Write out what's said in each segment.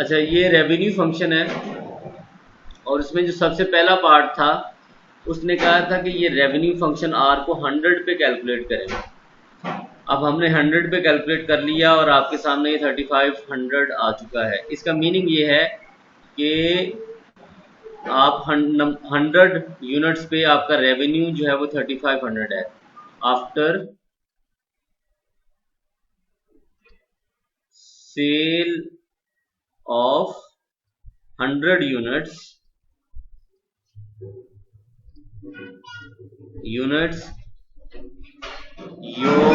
अच्छा, ये revenue function है और इसमें जो सबसे पहला पार्ट था उसने कहा था कि ये रेवेन्यू फंक्शन आर को 100 पे कैलकुलेट करें। अब हमने 100 पे कैलकुलेट कर लिया और आपके सामने ये 3500 आ चुका है। इसका मीनिंग ये है कि आप 100 यूनिट्स पे आपका रेवेन्यू जो है वो 3500 है। After sale of 100 units your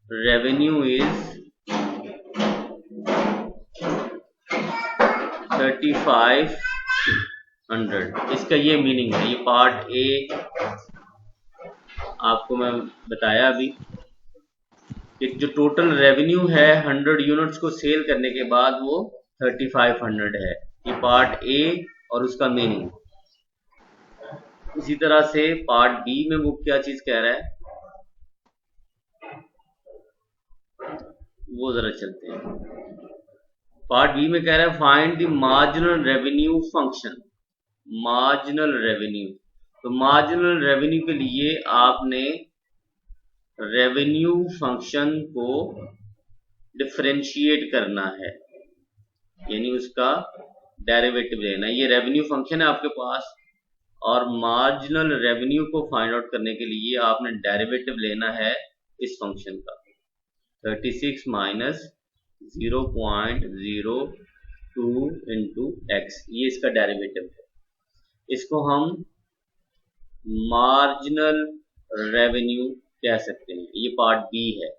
revenue is 3500। इसका ये मीनिंग है। ये पार्ट ए आपको मैं बताया अभी कि जो टोटल रेवेन्यू है 100 यूनिट्स को सेल करने के बाद वो 3500 है। ये पार्ट ए और उसका मीनिंग। इसी तरह से पार्ट बी में वो क्या चीज कह रहा है वो जरा चलते हैं। पार्ट बी में कह रहा है find the marginal revenue function. Marginal revenue, तो मार्जिनल रेवेन्यू के लिए आपने रेवेन्यू फंक्शन को डिफरेंशिएट करना है, यानी उसका डेरिवेटिव लेना है। ये रेवेन्यू फंक्शन है आपके पास और मार्जिनल रेवेन्यू को फाइंड आउट करने के लिए आपने डेरिवेटिव लेना है इस फंक्शन का। 36 माइनस 0.02 इंटू एक्स, ये इसका डेरिवेटिव है। इसको हम मार्जिनल रेवेन्यू कह सकते हैं। ये पार्ट बी है,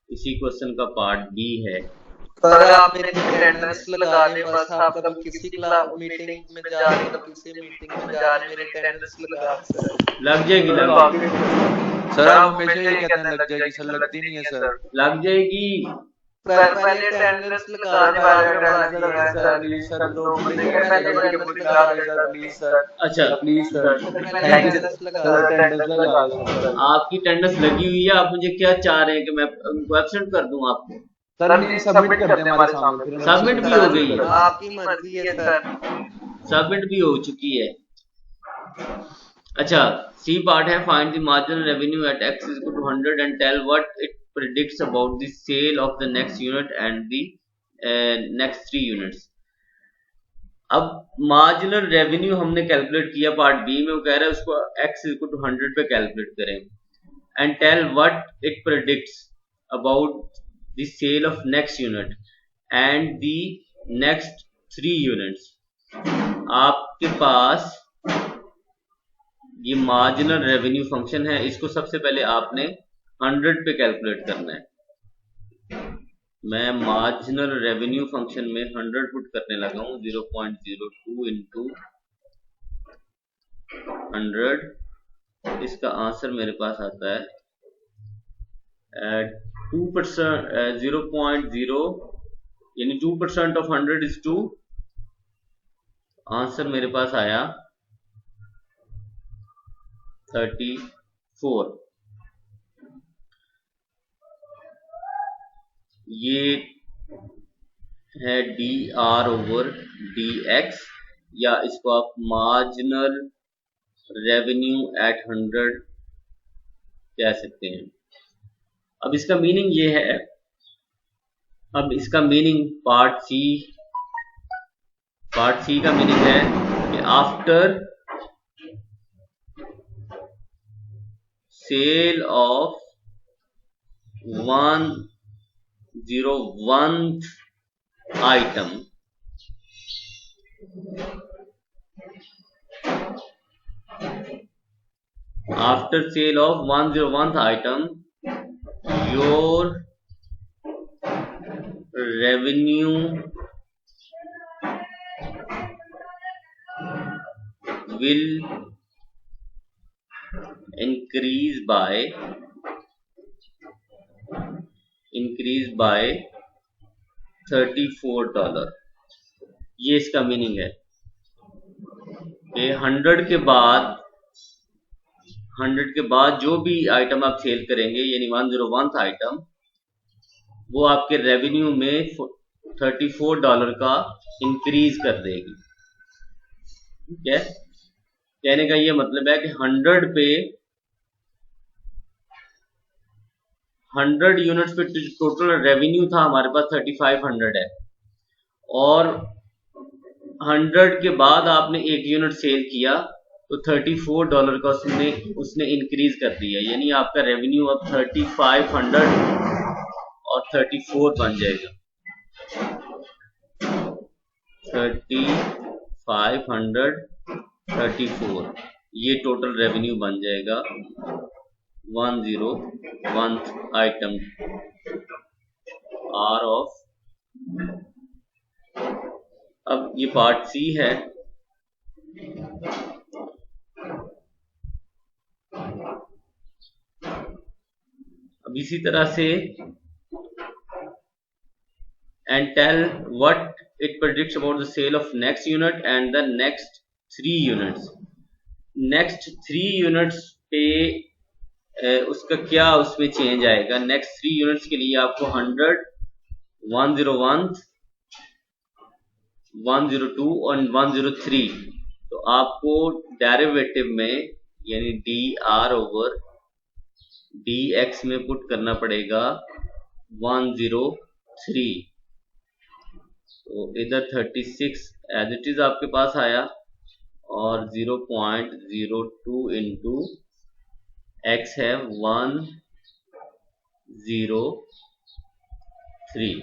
इसी क्वेश्चन का पार्ट बी है। सर आप मेरे अटेंडेंस लगा दें, बस आप कभी किसी क्लास मीटिंग में जा रहे हैं, कभी किसी मीटिंग में जा रहे हैं, मेरे अटेंडेंस लगा दें सर। लग जाएगी, लग जाएगी सर। आप हमेशा ये कहते हैं लग जाएगी सर, लगती नहीं है सर। लग जाएगी पहले अटेंडेंस लगा दें सर, प्लीज सर। लोग पहले लगा दें सर, प्लीज सर। अच्छा प्लीज सर, अटेंडेंस लगा दें। आपकी अटेंडेंस लगी हुई है, आप मुझे क्या चाह रहे हैं कि मैं उनको एब्सेंट कर दूं आपको? सर प्लीज सबमिट कर दें हमारे सामने। सबमिट भी हो गई है, आपकी मर्जी है सर। सबमिट भी हो चुकी है। अच्छा, सी पार्ट है find the marginal revenue at x is equal to 100 and tell what it predicts about the sale of the next unit and the next 3 units। अब मार्जिनल रेवेन्यू हमने calculate किया part B में, वो कह रहा है उसको x is equal to 100 पे कैलकुलेट करें and tell what it predicts about the sale of next unit and the next 3 units। आपके पास ये मार्जिनल रेवेन्यू फंक्शन है, इसको सबसे पहले आपने 100 पे कैलकुलेट करना है। मैं मार्जिनल रेवेन्यू फंक्शन में 100 पुट करने लगा हूं। 0.02 इंटू 100, इसका आंसर मेरे पास आता है 2%, 0.0 यानी 2% ऑफ 100 इज 2। आंसर मेरे पास आया 34। ये है D R over D x, या इसको आप मार्जिनल रेवेन्यू एट 100 कह सकते हैं। अब इसका मीनिंग ये है, अब इसका मीनिंग पार्ट सी का मीनिंग है कि after sale of 101th item, after sale of 101th item, your revenue will increase by $34। ये इसका मीनिंग है कि 100 के बाद जो भी आइटम आप सेल करेंगे, यानी 101th आइटम, वो आपके रेवेन्यू में $34 का इंक्रीज कर देगी। ठीक है, कहने का ये मतलब है कि 100 पे 100 यूनिट्स पे टोटल रेवेन्यू था हमारे पास 3500 है, और 100 के बाद आपने एक यूनिट सेल किया तो $34 का उसने इंक्रीज कर दिया, यानी आपका रेवेन्यू अब 3500 और 34 बन जाएगा। 3534 ये टोटल रेवेन्यू बन जाएगा 101 आइटम आर ऑफ। अब ये पार्ट सी है। अब इसी तरह से and tell what it predicts about the sale of next unit and the next 3 units. next 3 units पे उसका क्या उसमें चेंज आएगा। नेक्स्ट 3 यूनिट्स के लिए आपको 100, 101, 102 और 103, तो आपको डेरिवेटिव में यानी D R over D x में पुट करना पड़ेगा 103। तो इधर 36 एज इट इज आपके पास आया, और 0.02 इंटू एक्स है 103।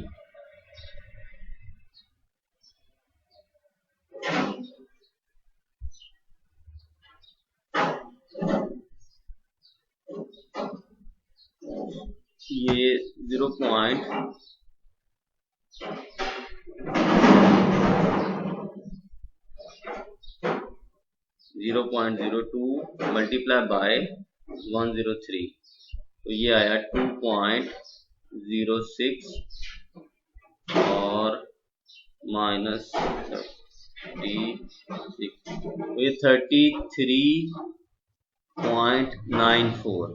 ये 0.02 मल्टीप्लाई बाय 103, तो ये आया 2.06 और माइनस 36, तो ये 33.94,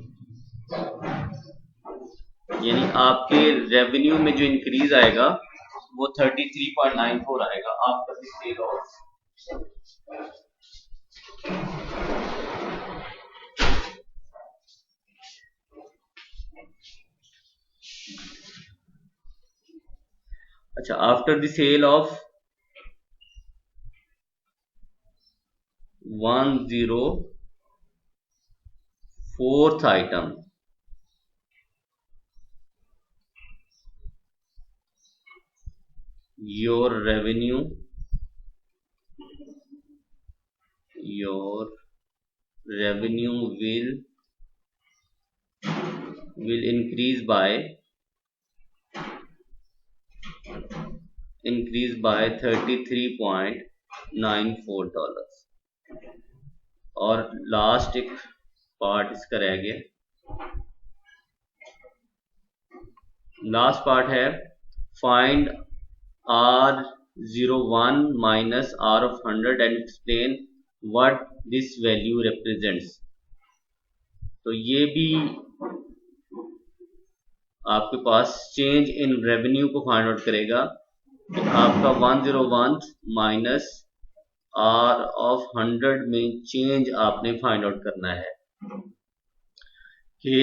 यानी आपके रेवेन्यू में जो इंक्रीज आएगा वो 33.94 आएगा आफ्टर द सेल ऑफ। अच्छा, after the sale of 104th item, your revenue will increase by $33.94। और लास्ट एक पार्ट इसका रह गया। लास्ट पार्ट है find R01 minus R of 100 and explain what this value represents। तो ये भी आपके पास चेंज इन रेवेन्यू को फाइंड आउट करेगा कि आपका 101 माइनस R of 100 में चेंज आपने फाइंड आउट करना है कि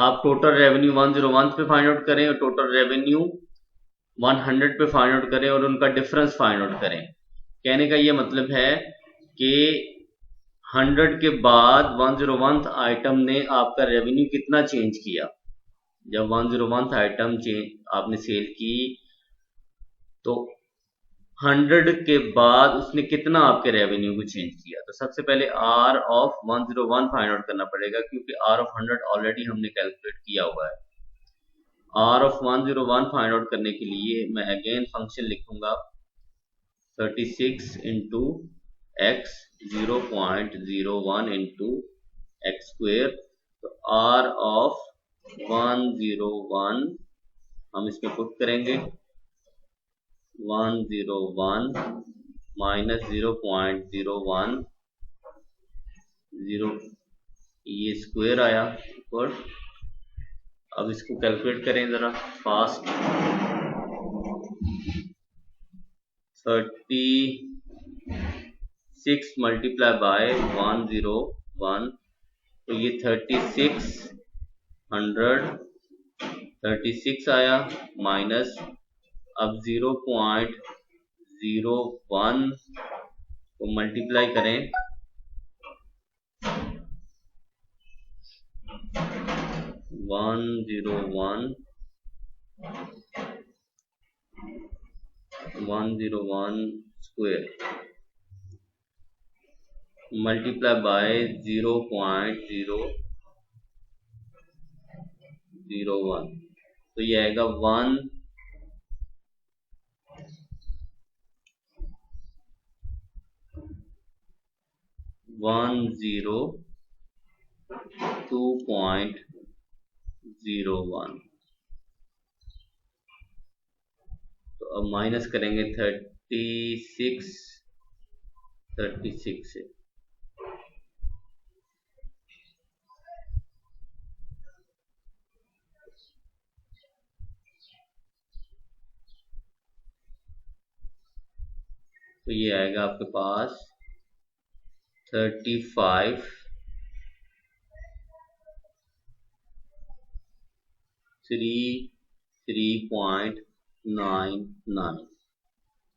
आप टोटल रेवेन्यू 101 पे फाइंड आउट करें और टोटल रेवेन्यू 100 पे फाइंड आउट करें और उनका डिफरेंस फाइंड आउट करें। कहने का ये मतलब है कि 100 के बाद 101th आइटम ने आपका रेवेन्यू कितना चेंज किया। जब 101th आइटम आपने सेल की तो 100 के बाद उसने कितना आपके रेवेन्यू को चेंज किया। तो सबसे पहले R of 101 फाइंड आउट करना पड़ेगा क्योंकि R of 100 ऑलरेडी हमने कैलकुलेट किया हुआ है। R of 101 फाइंड आउट करने के लिए मैं अगेन फंक्शन लिखूंगा 36 into x 0.01 into x square. तो R of 101 हम इसमें पुट करेंगे 101 माइनस 0.01 0, ये स्क्वेयर आया ऊपर। अब इसको कैलकुलेट करें ज़रा फास्ट। 36 मल्टीप्लाई बाय 101, तो ये 36 आया, माइनस अब 0.01 को मल्टीप्लाई करें 101 स्क्वायर मल्टीप्लाई बाय 0.001, तो ये आएगा 102.01। तो अब माइनस करेंगे 36 से, तो ये आएगा आपके पास 35.3.99,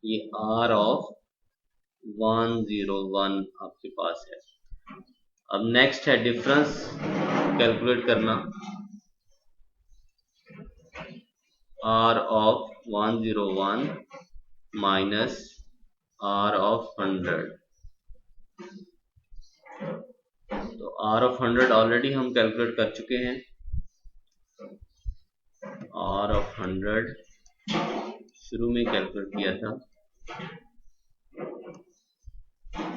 ये R ऑफ 101 आपके पास है। अब नेक्स्ट है डिफरेंस कैलकुलेट करना। R of 101 minus R of 100, तो R ऑफ 100 ऑलरेडी हम कैलकुलेट कर चुके हैं। R ऑफ 100 शुरू में कैलकुलेट किया था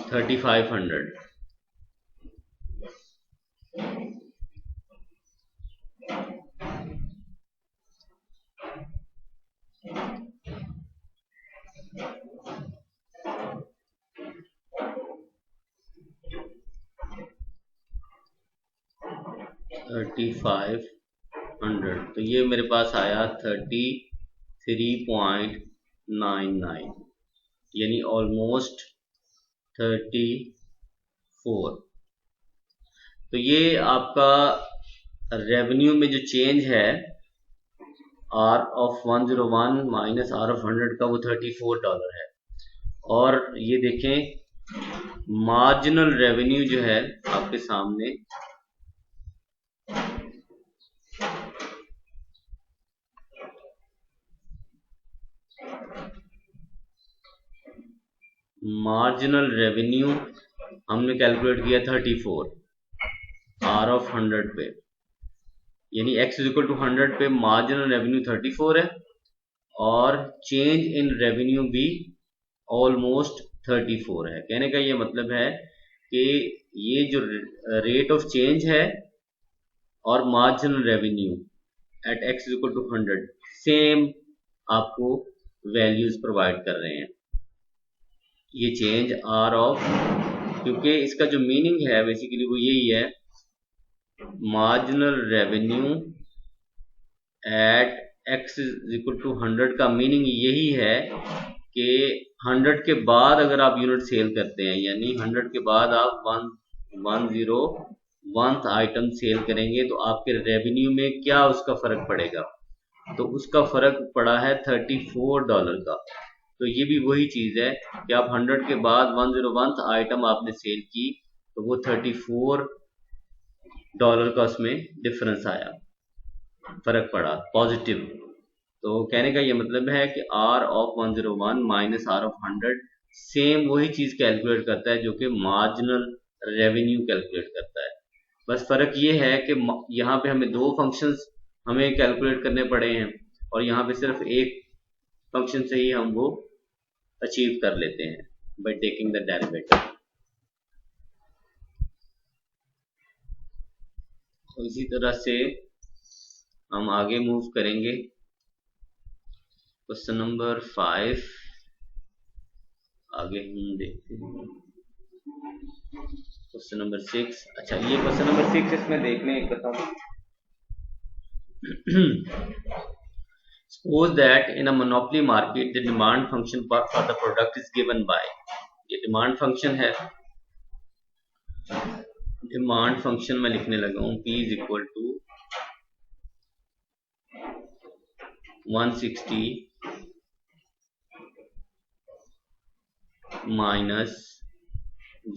3500, तो ये मेरे पास आया 33.99, यानी ऑलमोस्ट 34। तो ये आपका रेवेन्यू में जो चेंज है R of 101 minus R of 100 का, वो $34 है। और ये देखें मार्जिनल रेवेन्यू जो है आपके सामने, मार्जिनल रेवेन्यू हमने कैलकुलेट किया 34 R ऑफ 100 पे, यानी x इज इक्वल टू 100 पे मार्जिनल रेवेन्यू 34 है और चेंज इन रेवेन्यू भी ऑलमोस्ट 34 है। कहने का ये मतलब है कि ये जो रेट ऑफ चेंज है और marginal revenue at x is equal to 100 same आपको वैल्यूज प्रोवाइड कर रहे हैं। ये चेंज R ऑफ, क्योंकि इसका जो मीनिंग है बेसिकली वो यही है, marginal revenue at x is equal to 100 का मीनिंग यही है कि 100 के बाद अगर आप यूनिट सेल करते हैं, यानी 100 के बाद आप 101th आइटम सेल करेंगे, तो आपके रेवेन्यू में क्या उसका फर्क पड़ेगा, तो उसका फर्क पड़ा है $34 का। तो ये भी वही चीज है कि आप 100 के बाद 101th आइटम आपने सेल की, तो वो $34 का उसमें डिफरेंस आया, फर्क पड़ा पॉजिटिव। तो कहने का ये मतलब है कि R of 101 minus R of 100 same वही चीज कैलकुलेट करता है जो कि मार्जिनल रेवेन्यू कैलकुलेट करता है। बस फर्क ये है कि यहाँ पे हमें दो फंक्शंस हमें कैलकुलेट करने पड़े हैं और यहाँ पे सिर्फ एक फंक्शन से ही हम वो अचीव कर लेते हैं बाय टेकिंग द डेरिवेटिव। तो इसी तरह से हम आगे मूव करेंगे। क्वेश्चन नंबर 5 आगे हम देखते हैं। क्वेश्चन नंबर 6, अच्छा ये क्वेश्चन नंबर 6 इसमें देख लें, एक बताओ Suppose that in a monopoly market the demand function for the product is given by, ये डिमांड फंक्शन है, डिमांड फंक्शन में लिखने लगा हूँ P is equal to 160 minus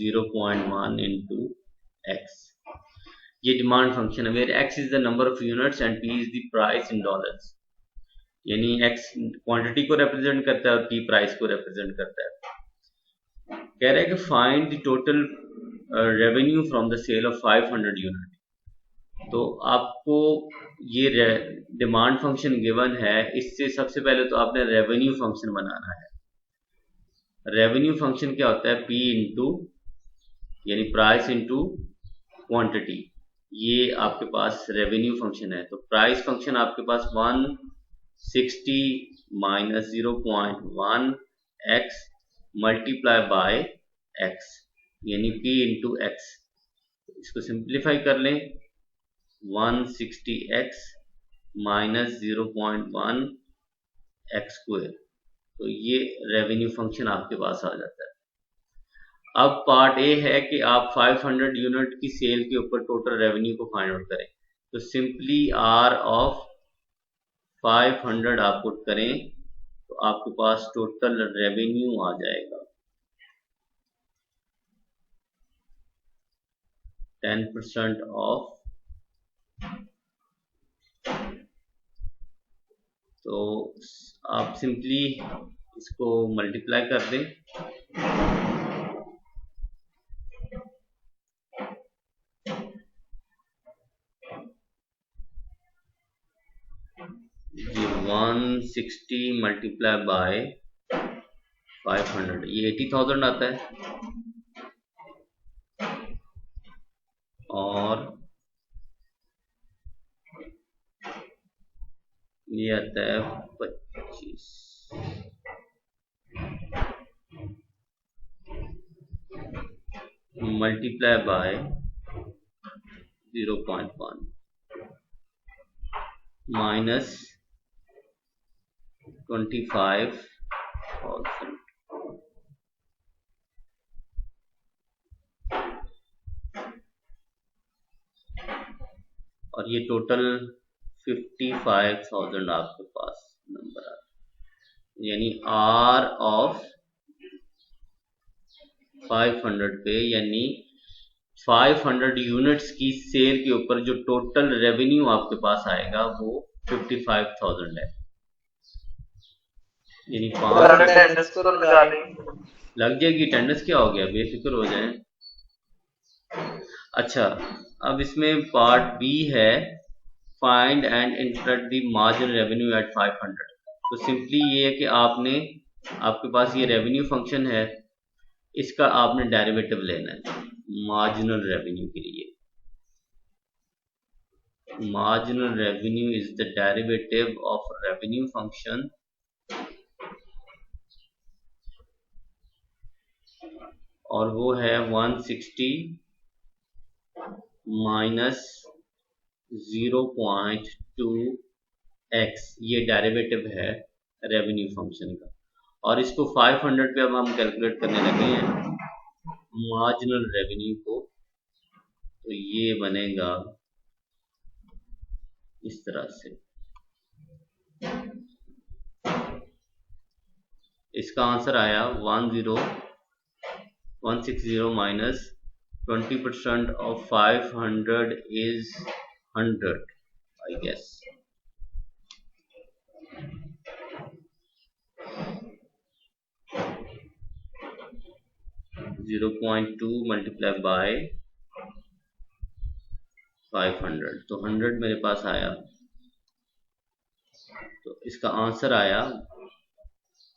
0.1 into x. ये डिमांड फंक्शन है where x is the number of units and P is the price in dollars, यानी x quantity को रिप्रेजेंट करता है और पी प्राइस को रिप्रेजेंट करता है। कह रहा है कि find the total revenue from the sale of 500 unit. तो आपको ये डिमांड फंक्शन गिवन है, इससे सबसे पहले तो आपने रेवेन्यू फंक्शन बनाना है। रेवेन्यू फंक्शन क्या होता है? पी इंटू यानी प्राइस इंटू क्वांटिटी, ये आपके पास रेवेन्यू फंक्शन है। तो प्राइस फंक्शन आपके पास 160 minus 0.1 x multiply by x यानी p इंटू एक्स। इसको सिंप्लीफाई कर लें, 160x माइनस 0.1 एक्स स्क्वायर, तो ये रेवेन्यू फंक्शन आपके पास आ जाता है। अब पार्ट ए है कि आप 500 यूनिट की सेल के ऊपर टोटल रेवेन्यू को फाइंड आउट करें। तो सिंपली आर ऑफ 500 आप पुट करें तो आपके पास टोटल रेवेन्यू आ जाएगा 10% ऑफ। तो आप सिंपली इसको मल्टीप्लाई कर दें, ये 160 मल्टीप्लाई बाय 500 ये 80,000 आता है और ये आता है 25 मल्टीप्लाई बाय 0.1 माइनस 25,000 और ये टोटल 55,000 आपके पास नंबर आ, यानी आर ऑफ 500 पे यानी 500 यूनिट्स की सेल के ऊपर जो टोटल रेवेन्यू आपके पास आएगा वो 55,000 है, यानी 5 को लगा लें। लग जाएगी। अटेंडेंस क्या हो गया, बेफिक्र हो जाए। अच्छा, अब इसमें पार्ट बी है find and interpret the margin revenue at 500। तो सिंपली ये है कि आपने, आपके पास ये रेवेन्यू फंक्शन है, इसका आपने डेरिवेटिव लेना है मार्जिनल रेवेन्यू के लिए। Marginal revenue is the derivative of revenue function और वो है 160 माइनस 0.2 एक्स, ये डेरिवेटिव है रेवेन्यू फंक्शन का। और इसको 500 पे अब हम कैलकुलेट करने लगे हैं मार्जिनल रेवेन्यू को, तो ये बनेगा इस तरह से। इसका आंसर आया 160 minus 20% of 500 is 100, I guess. .2 multiplied by 500, तो 100 मेरे पास आया, तो इसका आंसर आया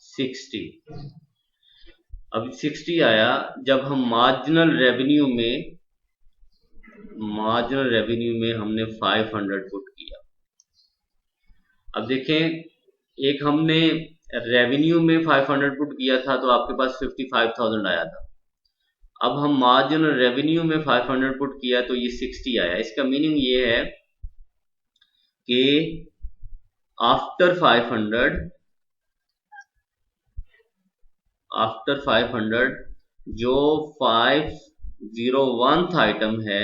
60। अब 60 आया जब हम मार्जिनल रेवेन्यू में हमने 500 पुट किया। अब देखें, एक हमने रेवेन्यू में 500 पुट किया था तो आपके पास 55,000 आया था। अब हम मार्जिनल रेवेन्यू में 500 पुट किया तो ये 60 आया। इसका मीनिंग ये है कि आफ्टर 500 जो 501th आइटम है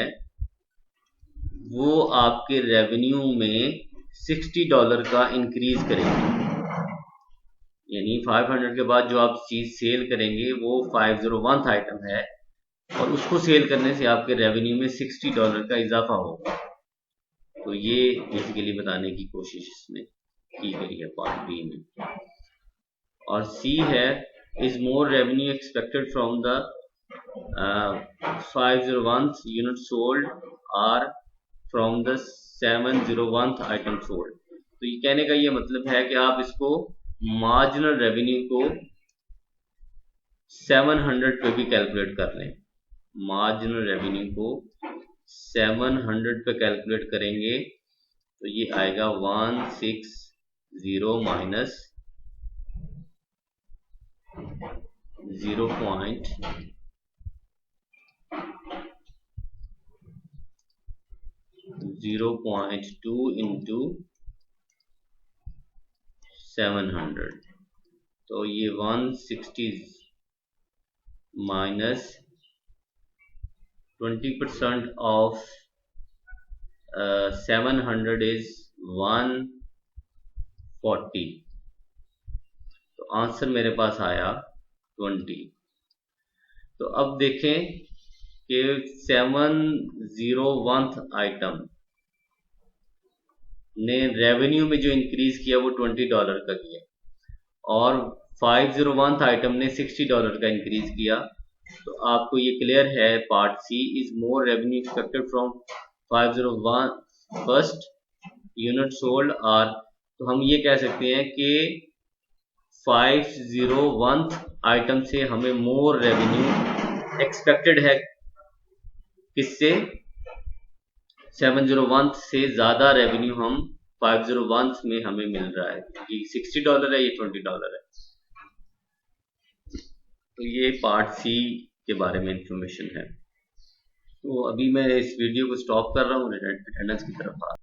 वो आपके रेवेन्यू में $60 का इंक्रीज करेंगे। यानी 500 के बाद जो आप चीज सेल करेंगे वो 501th आइटम है और उसको सेल करने से आपके रेवेन्यू में $60 का इजाफा होगा। तो ये बेसिकली बताने की कोशिश इसमें की गई है पार्ट बी में। और सी है is more revenue expected from the 501th unit sold or from the 701th item sold। तो ये कहने का ये मतलब है कि आप इसको मार्जिनल रेवेन्यू को 700 पे भी कैलकुलेट कर लें। मार्जिनल रेवेन्यू को 700 पे कैलकुलेट करेंगे तो ये आएगा 160 माइनस 0.2 इंटू 700। तो ये 160 माइनस 20% ऑफ 700 इज 140। तो आंसर मेरे पास आया 20। तो अब देखें कि 701th आइटम ने रेवेन्यू में जो इंक्रीज किया वो $20 का किया और 501th आइटम ने $60 का इंक्रीज किया। तो आपको ये क्लियर है part C is more revenue expected from 501 first unit sold are. तो हम ये कह सकते हैं कि 501th आइटम से हमें मोर रेवेन्यू एक्सपेक्टेड है। किससे? 701th से ज्यादा रेवेन्यू हम 501th में हमें मिल रहा है। ये $60 है, ये $20 है। तो ये पार्ट सी के बारे में इंफॉर्मेशन है। तो अभी मैं इस वीडियो को स्टॉप कर रहा हूँ, अटेंडेंस की तरफ आ